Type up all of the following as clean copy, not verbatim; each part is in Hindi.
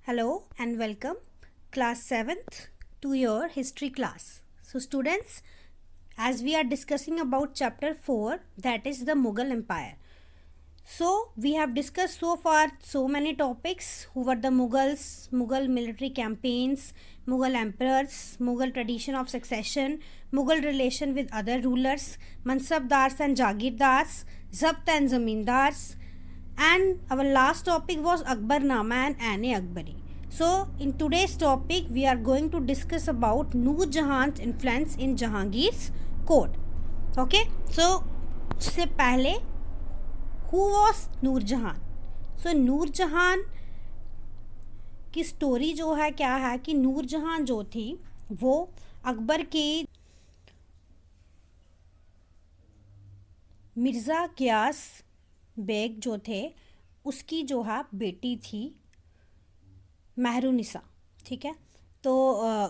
Hello and welcome class 7th to your history class. So students, as we are discussing about chapter 4, that is the Mughal Empire. So we have discussed so far so many topics. Who were the Mughals, Mughal military campaigns, Mughal emperors, Mughal tradition of succession, Mughal relation with other rulers, Mansabdars and Jagirdars, Zabt and Zamindars, and our last topic was Akbarnama and Ane-Akbari. So in today's topic we are going to discuss about Noor Jahan's influence in Jahangir's court. Okay, so उससे पहले who was नूर जहान? So नूर जहान की स्टोरी जो है क्या है कि नूर जहान जो थी वो अकबर की मिर्ज़ा गियास बेग जो थे उसकी जो है बेटी थी महरुनिसा. ठीक है, तो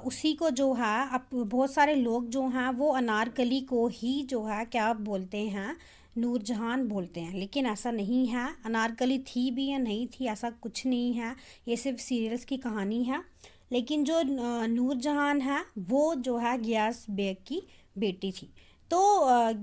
उसी को जो है अब बहुत सारे लोग जो हैं वो अनारकली को ही जो है क्या बोलते हैं, नूर जहान बोलते हैं, लेकिन ऐसा नहीं है. अनारकली थी भी या नहीं थी ऐसा कुछ नहीं है, ये सिर्फ सीरियल्स की कहानी है. लेकिन जो नूर जहान है वो जो है गियास बेग की बेटी थी. तो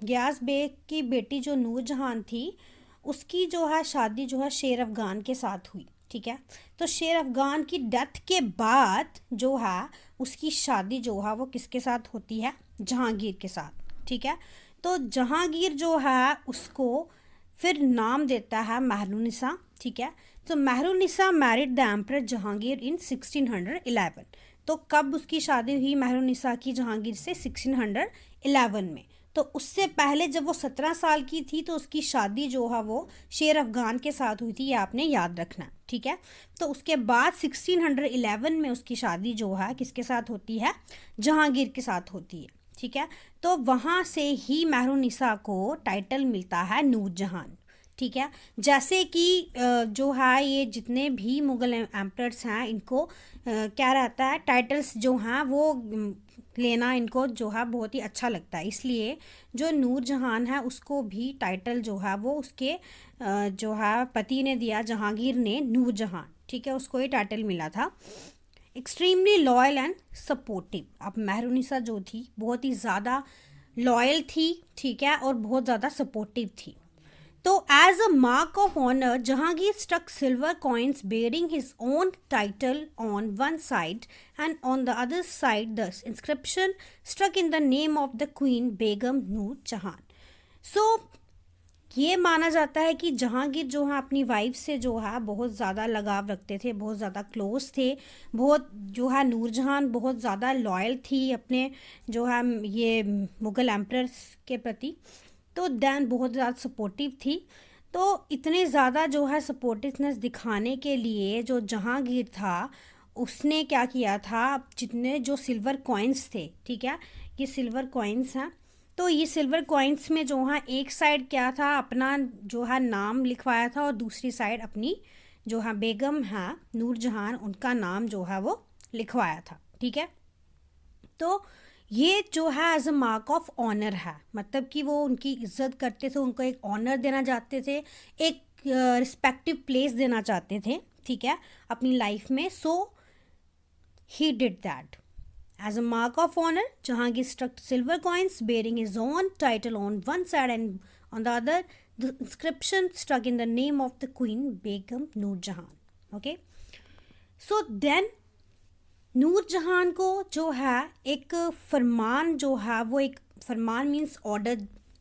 गियास बेग की बेटी जो नूर जहान थी उसकी जो है शादी जो है शेर अफ़गान के साथ हुई. ठीक है, तो शेर अफ़गान की डेथ के बाद जो है उसकी शादी जो है वो किसके साथ होती है, जहांगीर के साथ. ठीक है, तो जहांगीर जो है उसको फिर नाम देता है महरुनिसा. ठीक है, तो महरुनिसा मैरिड द एम्परर जहांगीर इन 1611. तो कब उसकी शादी हुई महरुनिसा की जहांगीर से? 1611 में. तो उससे पहले जब वो 17 साल की थी तो उसकी शादी जो है वो शेर अफ़गान के साथ हुई थी, ये आपने याद रखना. ठीक है, तो उसके बाद 1611 में उसकी शादी जो है किसके साथ होती है, जहांगीर के साथ होती है. ठीक है, तो वहाँ से ही महरुनिसा को टाइटल मिलता है नूर जहान. ठीक है, जैसे कि जो है ये जितने भी मुग़ल एम्परर्स हैं इनको क्या रहता है, टाइटल्स जो हैं वो लेना इनको जो है बहुत ही अच्छा लगता है. इसलिए जो नूर जहान है उसको भी टाइटल जो है वो उसके जो है पति ने दिया, जहांगीर ने, नूर जहान. ठीक है, उसको ये टाइटल मिला था. Extremely loyal and supportive. अब महरुनिसा जो थी बहुत ही ज़्यादा लॉयल थी. ठीक है, और बहुत ज़्यादा सपोर्टिव थी. तो as a mark of honour Jahangir struck silver coins bearing his own title on one side and on the other side the inscription struck in the name of the queen Begum Nur Jahan. So ये माना जाता है कि जहांगीर जो है अपनी वाइफ से जो है बहुत ज़्यादा लगाव रखते थे, बहुत ज़्यादा क्लोज थे. बहुत जो है नूर जहान बहुत ज़्यादा लॉयल थी अपने जो है ये मुग़ल एम्परर्स के प्रति. तो दैन बहुत ज़्यादा सपोर्टिव थी. तो इतने ज़्यादा जो है सपोर्टिवनेस दिखाने के लिए जो जहांगीर था उसने क्या किया था, जितने जो सिल्वर कॉइन्स थे, ठीक है, ये सिल्वर कॉइन्स हैं, तो ये सिल्वर कॉइन्स में जो है एक साइड क्या था, अपना जो है नाम लिखवाया था और दूसरी साइड अपनी जो है बेगम है नूर जहान उनका नाम जो है वो लिखवाया था. ठीक है, तो ये जो है as a mark of honour है, मतलब कि वो उनकी इज्जत करते थे, उनको एक ऑनर देना चाहते थे, एक रिस्पेक्टिव प्लेस देना चाहते थे. ठीक है, अपनी लाइफ में. So he did that. As a mark of honour Jahangir struck silver coins bearing his own title on one side and on the other the inscription struck in the name of the queen Begum Nur Jahan. Okay, so then नूर जहान को जो है एक फरमान जो है वो, एक फरमान मीन्स ऑर्डर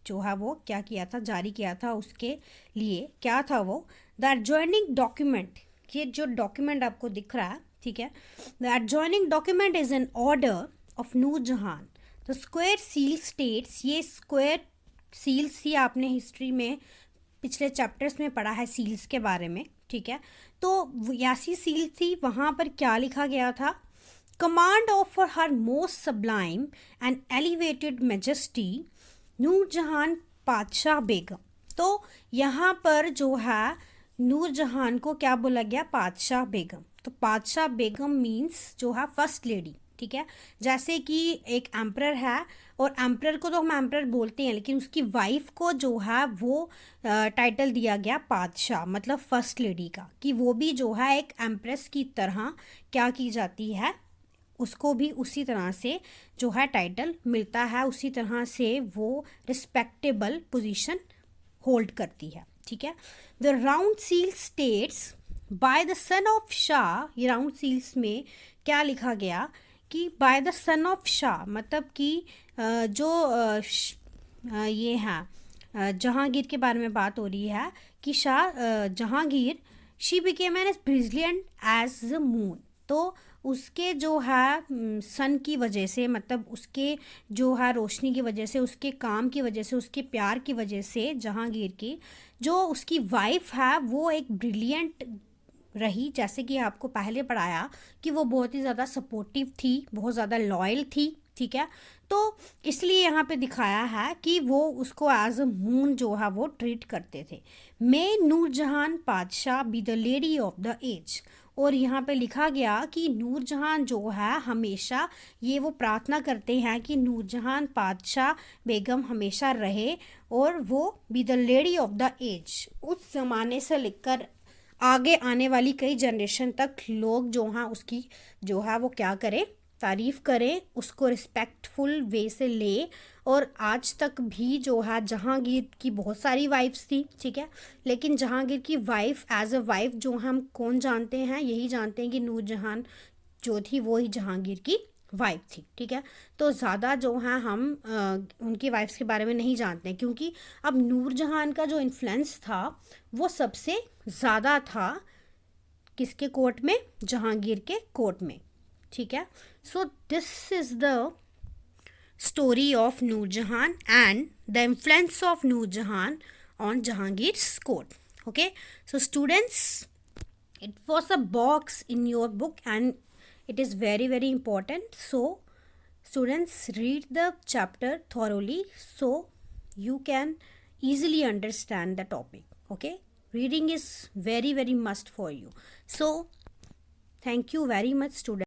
जो है वो क्या किया था, जारी किया था. उसके लिए क्या था वो, द एडजॉइनिंग डॉक्यूमेंट. ये जो डॉक्यूमेंट आपको दिख रहा है, ठीक है, the adjoining document is an order of Nur Jahan. The square seal states. ये स्क्वायर सील्स ही आपने हिस्ट्री में पिछले चैप्टर्स में पढ़ा है सील्स के बारे में. ठीक है, तो यासी सील थी, वहाँ पर क्या लिखा गया था, command of for her most sublime and elevated majesty नूर जहान पातशाह बेगम. तो यहाँ पर जो है नूर जहान को क्या बोला गया, पातशाह बेगम. तो पातशाह बेगम मीन्स जो है फर्स्ट लेडी. ठीक है। जैसे कि एक एम्परर है और एम्परर को तो हम एम्परर बोलते हैं, लेकिन उसकी वाइफ को जो है वो टाइटल दिया गया पादशाह, मतलब फर्स्ट लेडी का, कि वो भी जो है एक एम्प्रेस की तरह क्या की जाती है, उसको भी उसी तरह से जो है टाइटल मिलता है, उसी तरह से वो रिस्पेक्टेबल पोजीशन होल्ड करती है, ठीक है। The round seal states by the son of Shah, ये राउंड सील्स में क्या लिखा गया कि by the son of Shah, मतलब कि ये है जहांगीर के बारे में बात हो रही है कि Shah Jahangir she became an as brilliant as the moon. तो उसके जो है सन की वजह से, मतलब उसके जो है रोशनी की वजह से, उसके काम की वजह से, उसके प्यार की वजह से, जहांगीर की जो उसकी वाइफ है वो एक ब्रिलियंट रही। जैसे कि आपको पहले पढ़ाया कि वो बहुत ही ज़्यादा सपोर्टिव थी, बहुत ज़्यादा लॉयल थी, ठीक है। तो इसलिए यहाँ पे दिखाया है कि वो उसको एज अ मून जो है वो ट्रीट करते थे। May Nurjahan Padshah be the lady of the age, और यहाँ पे लिखा गया कि नूरजहान जो है हमेशा ये वो प्रार्थना करते हैं कि नूरजहान पादशाह बेगम हमेशा रहे, और वो be the lady of the age, उस ज़माने से लेकर आगे आने वाली कई जनरेशन तक लोग जो हैं उसकी जो है वो क्या करें, तारीफ़ करें, उसको रिस्पेक्टफुल वे से ले। और आज तक भी जो है जहांगीर की बहुत सारी वाइफ्स थी, ठीक है, लेकिन जहांगीर की वाइफ एज अ वाइफ जो हम कौन जानते हैं, यही जानते हैं कि नूरजहान जो थी वो ही जहांगीर की वाइफ थी, ठीक है। तो ज़्यादा जो है हम उनकी वाइफ्स के बारे में नहीं जानते हैं, क्योंकि अब नूरजहान का जो इन्फ्लुएंस था वो सबसे ज़्यादा था किसके कोर्ट में, जहांगीर के कोर्ट में, ठीक है। So this is the story of Noorjahan and the influence of Noorjahan on Jahangir's court. Okay, so students, it was a box in your book and it is very very important. So students, read the chapter thoroughly so you can easily understand the topic. Okay, reading is very very must for you. So thank you very much students.